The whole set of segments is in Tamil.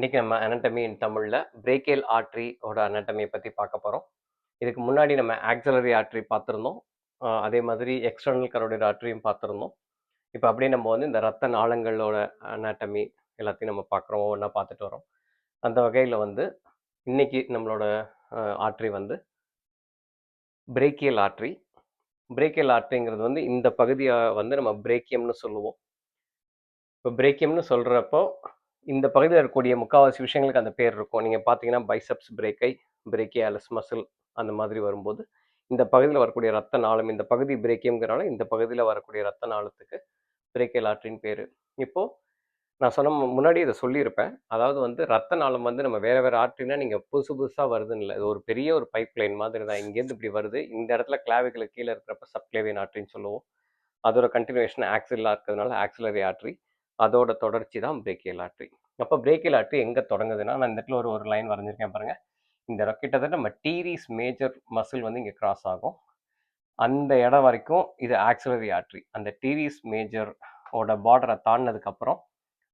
இன்னைக்கு நம்ம அனட்டமி இன் தமிழ்ல பிரேக்கியல் ஆர்டரியோட அனட்டமியை பத்தி பார்க்க போறோம். இதுக்கு முன்னாடி நம்ம ஆக்ஸிலரி ஆர்டரி பார்த்துருந்தோம். அதே மாதிரி எக்ஸ்டர்னல் கரோடிட் ஆர்டரியும் பார்த்துருந்தோம். இப்போ அப்படியே நம்ம வந்து இந்த ரத்த நாளங்களோட அனாட்டமி எல்லாத்தையும் நம்ம பார்க்குறோம், ஒவ்வொன்றா பார்த்துட்டு வரோம். அந்த வகையில் வந்து இன்னைக்கு நம்மளோட ஆர்டரி வந்து பிரேக்கியல் ஆர்டரி. பிரேக்கியல் ஆர்டரிங்கிறது வந்து இந்த பகுதியை வந்து நம்ம பிரேக்கியம்னு சொல்லுவோம். இப்போ பிரேக்கியம்னு சொல்கிறப்போ இந்த பகுதியில் இருக்கக்கூடிய முக்கால்வாசி விஷயங்களுக்கு அந்த பேர் இருக்கும். நீங்கள் பார்த்தீங்கன்னா பைசப்ஸ் பிரேக்கை, பிரேக்கியாலஸ் மசில் அந்த மாதிரி வரும்போது இந்த பகுதியில் வரக்கூடிய ரத்த நாளம், இந்த பகுதி பிரேக்கியம்ங்கிறனால இந்த பகுதியில் வரக்கூடிய ரத்த நாளத்துக்கு பிரேக்கியல் ஆர்டரின்னு பேர். இப்போது நான் சொன்ன முன்னாடி இதை சொல்லியிருப்பேன். அதாவது வந்து ரத்த நாளம் வந்து நம்ம வேறு வேறு ஆர்டரினா நீங்கள் புதுசு புதுசாக வருதுன்னு இல்லை. இது ஒரு பெரிய ஒரு பைப் லைன் மாதிரி தான். இங்கேருந்து இப்படி வருது, இந்த இடத்துல கிளாவிகளுக்கு கீழே இருக்கிறப்ப சப்கிளேவியன் ஆர்டரின்னு சொல்லுவோம். அதோட கண்டினியூஷன் ஆக்சிலா இருக்கிறதுனால ஆக்சிலரி ஆர்டரி, அதோட தொடர்ச்சி தான் பிரேக்கியல் ஆர்டரி. அப்போ பிரேக்கியல் ஆர்டரி எங்கே தொடங்குதுன்னா, நான் இந்த இடத்துல ஒரு லைன் வரைஞ்சிருக்கேன் பாருங்கள். இந்த கிட்டத்தட்ட நம்ம டீரிஸ் மேஜர் மசில் வந்து இங்கே கிராஸ் ஆகும். அந்த இடம் வரைக்கும் இது ஆக்சிலரி ஆர்டரி. அந்த டீரிஸ் மேஜர் ஓட பார்டரை தாண்டினதுக்கப்புறம்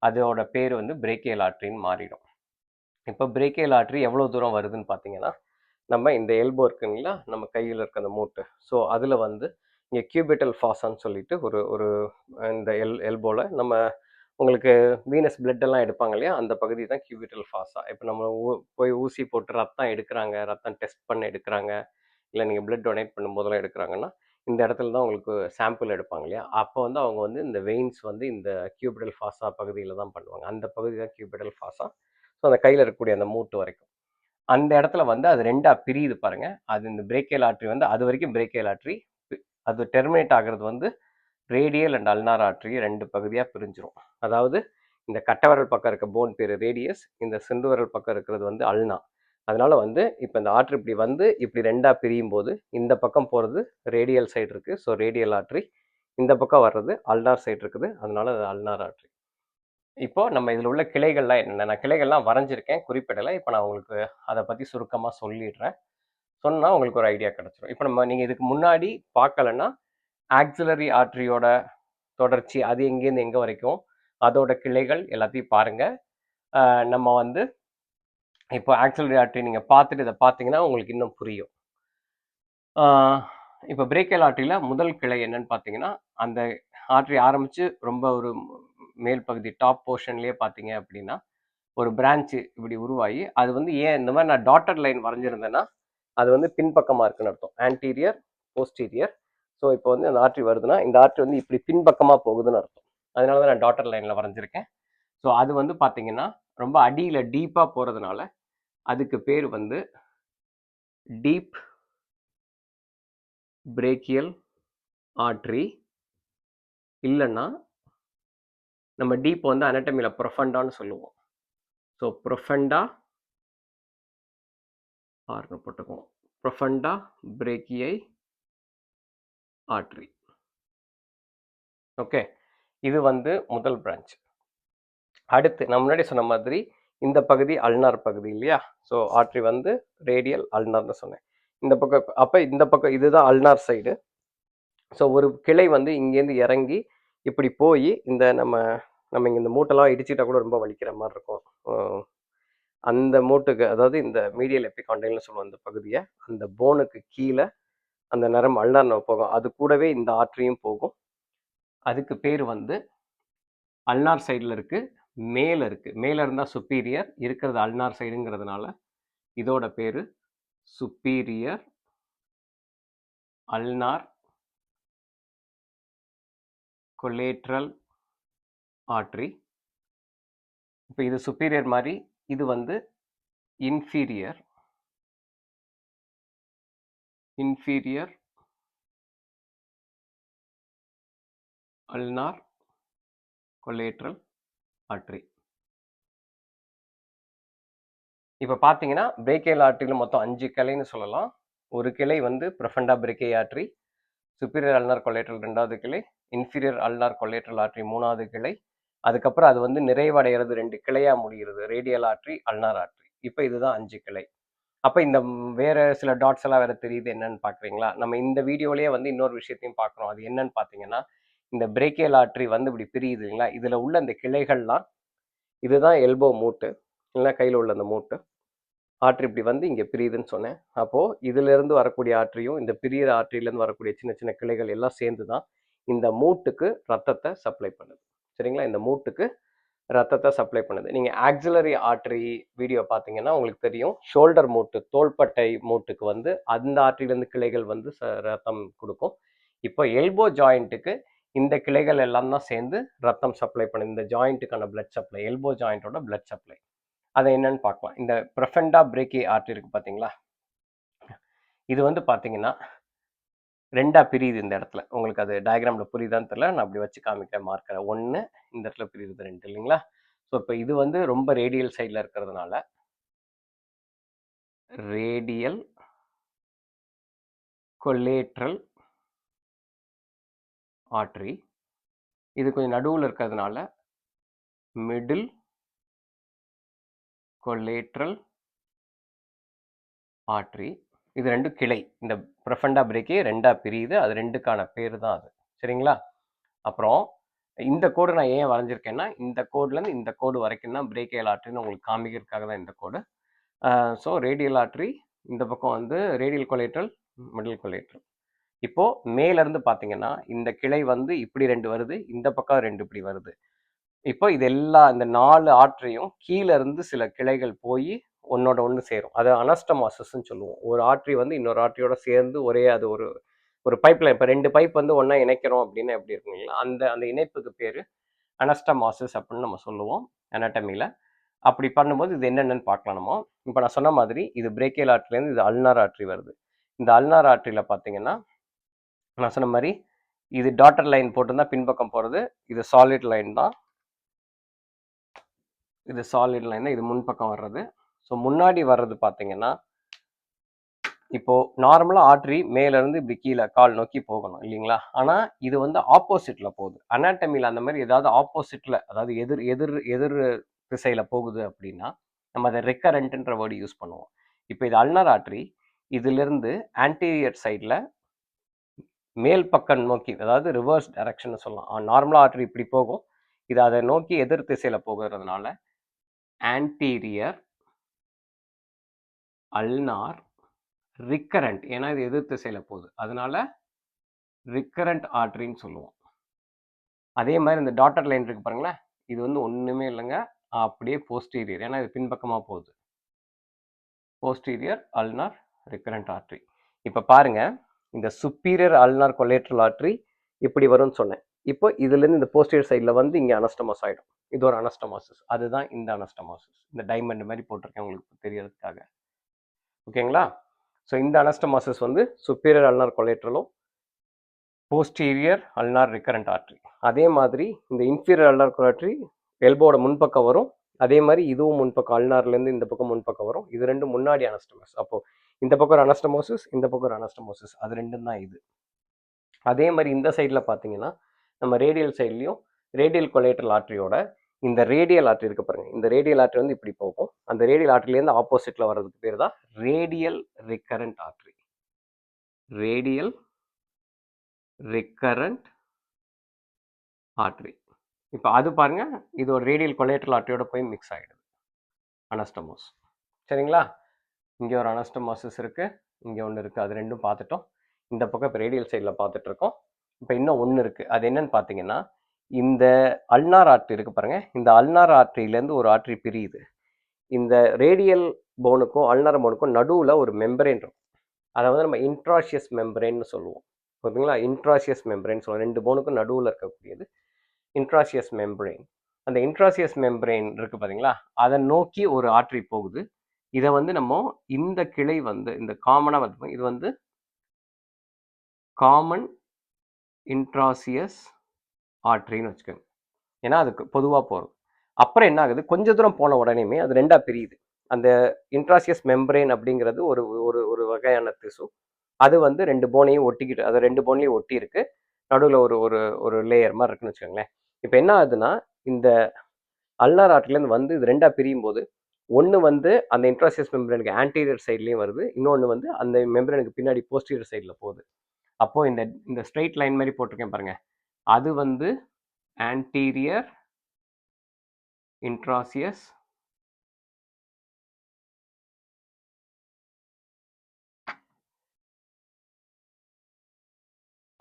அதோட பேர் வந்து பிரேக்கியல் ஆர்டரின்னு மாறிடும். இப்போ பிரேக்கியல் ஆர்டரி எவ்வளோ தூரம் வருதுன்னு பார்த்தீங்கன்னா, நம்ம இந்த எல்போ இருக்குங்களா, நம்ம கையில் இருக்க அந்த மூட்டு, ஸோ அதில் வந்து இங்கே கியூபிட்டல் ஃபாசான்னு சொல்லிட்டு ஒரு ஒரு இந்த எல்போவில் நம்ம உங்களுக்கு வீனஸ் பிளட் எல்லாம் எடுப்பாங்க இல்லையா, அந்த பகுதி தான் கியூபிட்டல் ஃபாசா. இப்போ நம்ம போய் ஊசி போட்டு ரத்தம் எடுக்கிறாங்க, ரத்தம் டெஸ்ட் பண்ண எடுக்கிறாங்க, இல்லை நீங்கள் பிளட் டொனேட் பண்ணும்போதெல்லாம் எடுக்கிறாங்கன்னா இந்த இடத்துல தான் உங்களுக்கு சாம்பிள் எடுப்பாங்க இல்லையா, அப்போ வந்து அவங்க வந்து இந்த வெயின்ஸ் வந்து இந்த கியூபிட்டல் ஃபாசா பகுதியில் தான் பண்ணுவாங்க. அந்த பகுதி தான் கியூபிட்டல் ஃபாசா. ஸோ அந்த கையில் இருக்கக்கூடிய அந்த மூட்டு வரைக்கும் அந்த இடத்துல வந்து அது ரெண்டா பிரியுது பாருங்க. அது இந்த பிரேக்கியல் ஆர்டரி வந்து அது வரைக்கும் பிரேக்கியல் ஆர்டரி, அது டெர்மினேட் ஆகிறது வந்து ரேடியல் அண்ட் அல்னார் ஆர்டரி ரெண்டு பகுதியாக பிரிஞ்சிரும். அதாவது இந்த கட்டவரல் பக்கம் இருக்க போன் பேர் ரேடியஸ், இந்த சிண்டு விரல் பக்கம் இருக்கிறது வந்து அல்னா. அதனால வந்து இப்போ இந்த ஆர்டரி இப்படி வந்து இப்படி ரெண்டாக பிரியும் போது இந்த பக்கம் போகிறது ரேடியல் சைடு இருக்குது, ஸோ ரேடியல் ஆர்டரி. இந்த பக்கம் வர்றது அல்னார் சைடு இருக்குது, அதனால அது அல்னார் ஆர்டரி. இப்போ நம்ம இதில் உள்ள கிளைகள்லாம் என்னென்ன, நான் கிளைகள்லாம் வரைஞ்சிருக்கேன், குறிப்பிடலை. இப்போ நான் உங்களுக்கு அதை பற்றி சுருக்கமாக சொல்லிடுறேன். சொன்னால் உங்களுக்கு ஒரு ஐடியா கிடச்சிரும். இப்போ நீங்கள் இதுக்கு முன்னாடி பார்க்கலன்னா ஆக்சிலரி ஆர்டரியோட தொடர்ச்சி அது எங்கேருந்து எங்கே வரைக்கும், அதோட கிளைகள் எல்லாத்தையும் பாருங்கள். நம்ம வந்து இப்போ ஆக்சிலரி ஆர்டரி நீங்கள் பார்த்துட்டு இதை பார்த்தீங்கன்னா உங்களுக்கு இன்னும் புரியும். இப்போ பிரேக்கியல் ஆர்டரியில் முதல் கிளை என்னன்னு பார்த்தீங்கன்னா, அந்த ஆர்டரி ஆரம்பித்து ரொம்ப ஒரு மேல் பகுதி டாப் போர்ஷன்லேயே பார்த்தீங்க அப்படின்னா ஒரு பிரான்ச்சு இப்படி உருவாகி அது வந்து ஏன் இந்த மாதிரி நான் டாட்டட் லைன் வரைஞ்சிருந்தேன்னா அது வந்து பின்பக்கமாக இருக்குன்னு அர்த்தம். Anterior, posterior. ஸோ இப்போ வந்து அந்த ஆர்டரி வருதுன்னா இந்த ஆர்டரி வந்து இப்படி பின்பக்கமாக போகுதுன்னு அர்த்தம். அதனால தான் நான் டாட்டட் லைனில் வரைஞ்சிருக்கேன். ஸோ அது வந்து பார்த்தீங்கன்னா ரொம்ப அடியில் டீப்பாக போகிறதுனால அதுக்கு பேர் வந்து டீப் பிரேக்கியல் ஆர்டரி. இல்லைன்னா நம்ம டீப் வந்து அனட்டமியில் ப்ரொஃபண்டான்னு சொல்லுவோம். ஸோ ப்ரொஃபண்டா ஆர்னு போட்டுக்குவோம். ப்ரொஃபண்டா பிரேக்கியை ஆர்டரி. ஓகே, இது வந்து முதல் பிரான்ச். அடுத்து நான் முன்னாடி சொன்ன மாதிரி இந்த பகுதி அல்னார் பகுதி இல்லையா, ஸோ ஆர்டரி வந்து ரேடியல் அல்னார்னு சொன்னேன். இந்த பக்கம் அப்போ இந்த பக்கம் இதுதான் அல்னார் சைடு. ஸோ ஒரு கிளை வந்து இங்கேருந்து இறங்கி இப்படி போய் இந்த நம்ம இங்கே இந்த மூட்டெல்லாம் இடிச்சிட்டா கூட ரொம்ப வலிக்கிற மாதிரி இருக்கும். அந்த மூட்டுக்கு, அதாவது இந்த மீடியல் எபிகாண்டைல்னு சொல்லுவோம் அந்த பகுதியை, அந்த போனுக்கு கீழே அந்த நரம் அல்னார் போகும். அது கூடவே இந்த ஆர்டரியும் போகும். அதுக்கு பேர் வந்து அல்னார் சைடில் இருக்குது, மேலே இருக்குது. மேலே இருந்தால் சுப்பீரியர், இருக்கிறது அல்னார் சைடுங்கிறதுனால இதோட பேர் சுப்பீரியர் அல்னார் கொலேட்ரல் ஆர்டரி. இப்போ இது சுப்பீரியர் மாதிரி, இது வந்து இன்ஃபீரியர் அல்னார் கொலேட்ரல் ஆர்டரி. இப்போ பார்த்தீங்கன்னா பிரேக்கியல் ஆர்டரியில் மொத்தம் 5 கிளைன்னு சொல்லலாம். ஒரு கிளை வந்து ப்ரொஃபண்டா பிரேக்கை ஆர்டரி, சுப்பீரியர் அல்னார் கொலேட்ரல் ரெண்டாவது கிளை, இன்ஃபீரியர் அல்னார் கொலேட்ரல் ஆர்டரி மூணாவது கிளை. அதுக்கப்புறம் அது வந்து நிறைவடைகிறது 2 கிளையாக முடிகிறது, ரேடியல் ஆர்டரி, அல்னார் ஆர்டரி. இப்போ இதுதான் 5 கிளை. அப்போ இந்த வேறு சில டாட்ஸ் எல்லாம் வேறு தெரியுது, என்னன்னு பார்க்குறீங்களா? நம்ம இந்த வீடியோலேயே வந்து இன்னொரு விஷயத்தையும் பார்க்குறோம். அது என்னன்னு பார்த்தீங்கன்னா, இந்த பிரேக்கியல் ஆர்டரி வந்து இப்படி பிரியுது இல்லைங்களா, இதில் உள்ள இந்த கிளைகள்லாம் இதுதான் எல்போ மூட்டு. இல்லைன்னா கையில் உள்ள அந்த மூட்டு ஆற்று இப்படி வந்து இங்கே பிரியுதுன்னு சொன்னேன். அப்போது இதிலிருந்து வரக்கூடிய ஆற்றையும் இந்த பிரியிற ஆற்றிலேருந்து வரக்கூடிய சின்ன சின்ன கிளைகள் எல்லாம் சேர்ந்து தான் இந்த மூட்டுக்கு ரத்தத்தை சப்ளை பண்ணுது. சரிங்களா? இந்த மூட்டுக்கு ரத்தத்தை சப்ளை பண்ணுது. நீங்கள் ஆக்சிலரி ஆர்டரி வீடியோ பார்த்தீங்கன்னா உங்களுக்கு தெரியும். ஷோல்டர் மூட்டு, தோள்பட்டை மூட்டுக்கு வந்து அந்த ஆற்றிலேருந்து கிளைகள் வந்து ரத்தம் கொடுக்கும். இப்போ எல்போ ஜாயிண்ட்டுக்கு இந்த கிளைகள் எல்லாம் தான் சேர்ந்து ரத்தம் சப்ளை பண்ணுது. இந்த ஜாயிண்ட்டுக்கான பிளட் சப்ளை, எல்போ ஜாயிண்டோட பிளட் சப்ளை. அதை என்னன்னு பார்க்கலாம். இந்த ப்ரொஃபண்டா பிரேக்கி ஆர்டரி இருக்கு பார்த்தீங்களா? இது வந்து பார்த்தீங்கன்னா ரெண்டா பிரியுது இந்த இடத்துல. உங்களுக்கு அது டயக்ராமில் புரியுதான்னு தெரியல. நான் அப்படி வச்சு காமிக்கிறேன் மார்க்கரை. ஒன்று இந்த இடத்துல பிரியுது, ரெண்டு இல்லைங்களா? ஸோ இப்போ இது வந்து ரொம்ப ரேடியல் சைடில் இருக்கிறதுனால ரேடியல் கொலேட்ரல் ஆர்டரி. இது கொஞ்சம் நடுவில் இருக்கிறதுனால மிடில் கொலேட்ரல் ஆர்டரி. இது ரெண்டு கிளை. இந்த ப்ரொஃபண்டா பிரேக்கே ரெண்டா பிரியுது. அது ரெண்டுக்கான பேர் தான் அது. சரிங்களா? அப்புறம் இந்த கோடு நான் ஏன் வரைஞ்சிருக்கேன்னா, இந்த கோட்லேருந்து இந்த கோடு வரைக்கும் தான் பிரேக்கியல் ஆர்டரின்னு உங்களுக்கு காமிக்கிறதுக்காக தான் இந்த கோடு. ஸோ ரேடியல் ஆர்டரி இந்த பக்கம் வந்து ரேடியல் கொலேட்ரல், மிடில் கொலேட்ரல். இப்போ மேலேருந்து பார்த்தீங்கன்னா இந்த கிளை வந்து இப்படி ரெண்டு வருது, இந்த பக்கம் ரெண்டு இப்படி வருது. இப்போ இது எல்லா இந்த 4 ஆற்றையும் கீழே இருந்து சில கிளைகள் போய் ஒன்னோட ஒன்று சேரும். அதை அனஸ்டமாசஸ்ன்னு சொல்லுவோம். ஒரு ஆற்றி வந்து இன்னொரு ஆற்றியோட சேர்ந்து ஒரே அது ஒரு ஒரு பைப்லைன். இப்போ 2 பைப் வந்து ஒன்றா இணைக்கிறோம் அப்படின்னா எப்படி இருக்குங்களா, அந்த அந்த இணைப்புக்கு பேர் அனஸ்டமாசஸ் அப்படின்னு நம்ம சொல்லுவோம் அனாட்டமியில். அப்படி பண்ணும்போது இது என்னென்னு பார்க்கலாம் நம்ம. இப்போ நான் சொன்ன மாதிரி இது பிரேக்கியல் ஆர்டரிலேருந்து இது அல்னார் ஆர்டரி வருது. இந்த அல்னார் ஆர்டரியில் பார்த்தீங்கன்னா நான் சொன்ன மாதிரி இது டாட்டர் லைன் போட்டுருந்தா பின்பக்கம் போகிறது. இது சாலிட் லைன் தான். இது சாலிட் லைன் தான். இது முன்பக்கம் வர்றது. ஸோ முன்னாடி வர்றது பார்த்தீங்கன்னா இப்போ நார்மலாக ஆர்டரி மேலேருந்து இப்படி கீழே கால் நோக்கி போகணும் இல்லைங்களா? ஆனால் இது வந்து ஆப்போசிட்டில் போகுது. அனாட்டமியில் அந்த மாதிரி ஏதாவது ஆப்போசிட்டில், அதாவது எதிர் எதிர் எதிர் திசையில் போகுது அப்படின்னா நம்ம அதை ரெக்கரண்ட்ன்ற வேர்டு யூஸ் பண்ணுவோம். இப்போ இது அல்னார் ஆர்டரி. இதிலிருந்து ஆன்டீரியர் சைடில் மேல் பக்கம் நோக்கி, அதாவது ரிவர்ஸ் டைரக்ஷன் சொல்லலாம். நார்மலாக ஆர்டரி இப்படி போகும். இது அதை நோக்கி எதிர் திசையில் போகிறதுனால ஆன்டீரியர் அல்னார் ரிக்கரண்ட். ஏன்னா இது எதிர் திசையில் போகுது, அதனால ரிக்கரண்ட் ஆர்டரின்னு சொல்லுவோம். அதே மாதிரி இந்த டாட்டர் லைன் இருக்கு பாருங்களேன், இது வந்து ஒன்றுமே இல்லைங்க, அப்படியே போஸ்டீரியர். ஏன்னா இது பின்பக்கமாக போகுது. Posterior ulnar recurrent artery. இப்போ பாருங்க, இந்த சுப்பீரியர் அல்னார் கொலேட்ரல் ஆர்டரி இப்படி வரும்னு சொன்னேன். இப்போ இதுலேருந்து இந்த போஸ்டீரியர் சைடில் வந்து இங்கே அனஸ்டமாஸ் ஆகிடும். இது ஒரு அனஸ்டமாசஸ். அதுதான் இந்த அனஸ்டமாசஸ். இந்த டைமண்ட் மாதிரி போட்டிருக்கேன் உங்களுக்கு தெரியறதுக்காக. ஓகேங்களா? ஸோ இந்த அனஸ்டமாசஸ் வந்து சுப்பீரியர் அல்னார் கொலேட்ரலும் போஸ்டீரியர் அல்னார் ரிக்கரண்ட் ஆர்டரி. அதே மாதிரி இந்த இன்ஃபீரியர் அல்னார் கொலேட்ரி எல்போட முன்பக்கம் வரும். அதே மாதிரி இதுவும் முன்பக்கம், அல்னார்லேருந்து இந்த பக்கம் முன்பக்கம் வரும். இது ரெண்டும் முன்னாடி அனஸ்டமாஸ். அப்போ இந்த பக்கம் ஒரு அனஸ்டமோசிஸ், இந்த பக்கம் ஒரு அனஸ்டமோசிஸ். அது ரெண்டும் தான் இது. அதே மாதிரி இந்த சைடில் பார்த்தீங்கன்னா நம்ம ரேடியல் சைட்லையும் ரேடியல் கொலேட்ரல் ஆர்டரியோட இந்த ரேடியல் ஆர்டரி இருக்கு பாருங்க. இந்த ரேடியல் ஆர்டரி வந்து இப்படி போகும். அந்த ரேடியல் ஆர்டரிலேருந்து ஆப்போசிட்ல வர்றதுக்கு பேர் தான் radial recurrent artery. Radial recurrent artery. இப்போ அது பாருங்க, இது ஒரு ரேடியல் கொலேட்ரல் ஆர்டரியோட போய் மிக்ஸ் ஆகிடுது, அனஸ்டமோஸ். சரிங்களா? இங்கே ஒரு அனஸ்டமாசஸ் இருக்கு, இங்கே ஒன்று இருக்கு. அது ரெண்டும் பார்த்துட்டோம். இந்த பக்கம் இப்போ ரேடியல் சைடில் பார்த்துட்டு இருக்கோம். இப்போ இன்னும் ஒன்று இருக்கு. அது என்னன்னு பார்த்தீங்கன்னா இந்த அல்னார் ஆர்டரி இருக்கு பாருங்க. இந்த அல்னார் ஆர்டரியிலேருந்து ஒரு ஆர்டரி பிரியுது. இந்த ரேடியல் போனுக்கும் அல்னார் போனுக்கும் நடுவில் ஒரு மெம்பரேன் இருக்கும். அதை வந்து நம்ம இன்ட்ராஷியஸ் மெம்பரேன்னு சொல்லுவோம். ஓகேங்களா? இன்ட்ராஷியஸ் மெம்பரேன் சொல்லுவோம். ரெண்டு போனுக்கும் நடுவில் இருக்கக்கூடியது இன்ட்ராஷியஸ் மெம்பரேன். அந்த இன்ட்ராஷியஸ் மெம்பரேன் இருக்கு பார்த்தீங்களா, அதை நோக்கி ஒரு ஆர்டரி போகுது. இதை வந்து நம்ம இந்த கிளை வந்து இந்த காமனாக வந்து இது வந்து காமன் இன்ட்ராசியஸ் ஆர்டரின்னு வச்சுக்கோங்க. ஏன்னா அதுக்கு பொதுவாக போகிறது. அப்புறம் என்ன ஆகுது, கொஞ்ச தூரம் போன உடனேயுமே அது ரெண்டாக பிரியுது. அந்த இன்ட்ராசியஸ் மெம்பரேன் அப்படிங்கிறது ஒரு ஒரு ஒரு வகையான திசு. அது வந்து ரெண்டு போனையும் ஒட்டிக்கிட்டு, அது ரெண்டு போன்லையும் ஒட்டி இருக்கு. நடுவில் ஒரு ஒரு ஒரு லேயர் மாதிரி இருக்குன்னு வச்சுக்கோங்களேன். இப்போ என்ன ஆகுதுன்னா இந்த அல்னார் ஆர்டரிலேருந்து வந்து இது ரெண்டாக பிரியும் போது ஒன்று வந்து அந்த இன்ட்ராசியஸ் மெம்பரேனுக்கு ஆன்டீரியர் சைட்லேயும் வருது, இன்னொன்று வந்து அந்த மெம்பரேனுக்கு பின்னாடி போஸ்டீரியர் சைடில் போகுது. அப்போது இந்த இந்த ஸ்ட்ரெயிட் லைன் மாதிரி போட்டிருக்கேன் பாருங்க, அது வந்து ஆன்டீரியர் இன்ட்ராசியஸ்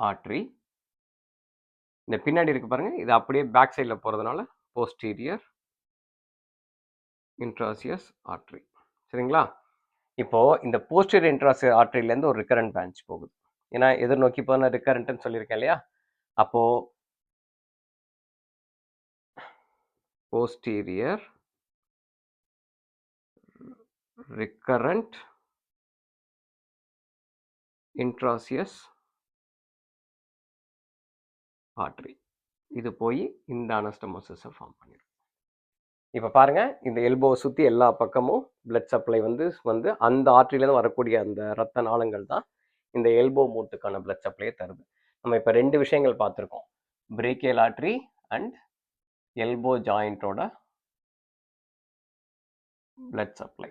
ஆர்ட்ரி. இந்த பின்னாடி இருக்கு பாருங்க, இது அப்படியே பேக் சைடுல போறதுனால போஸ்டீரியர் இன்ட்ராசியஸ் ஆர்ட்ரி. சரிங்களா? இப்போ இந்த போஸ்டீரியர் இன்ட்ராசியஸ் ஆர்ட்ரியிலேருந்து ஒரு ரிகரண்ட் பிரான்ச் போகுது. ஏன்னா எதிர்நோக்கி போன ரிகரண்ட்னு சொல்லியிருக்கேன் இல்லையா? அப்போ போஸ்டீரியர் ரிகரண்ட் இன்ட்ராசியஸ் ஆர்ட்ரி. இது போய் இந்த அனஸ்டமோசிஸை ஃபார்ம் பண்ணிடும். இப்போ பாருங்க, இந்த எல்போவை சுற்றி எல்லா பக்கமும் பிளட் சப்ளை வந்து அந்த ஆர்ட்ரியிலேருந்து வரக்கூடிய அந்த ரத்த நாளங்கள் தான் இந்த எல்போ மூட்டுக்கான பிளட் சப்ளையை தருது. நம்ம இப்போ 2 விஷயங்கள் பார்த்துருக்கோம், பிரேக்கியல் ஆர்ட்ரி அண்ட் எல்போ ஜாயிண்டோட பிளட் சப்ளை.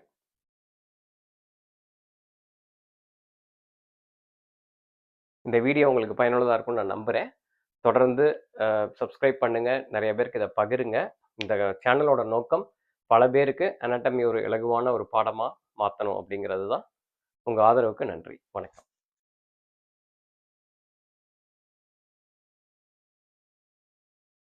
இந்த வீடியோ உங்களுக்கு பயனுள்ளதாக இருக்கும்னு நான் நம்புகிறேன். தொடர்ந்து சப்ஸ்கிரைப் பண்ணுங்கள், நிறைய பேருக்கு இதை பகிருங்க. இந்த சேனலோட நோக்கம் பல பேருக்கு அனாட்டமி ஒரு இலகுவான ஒரு பாடமாக மாற்றணும் அப்படிங்கிறது தான். உங்கள் ஆதரவுக்கு நன்றி. வணக்கம்.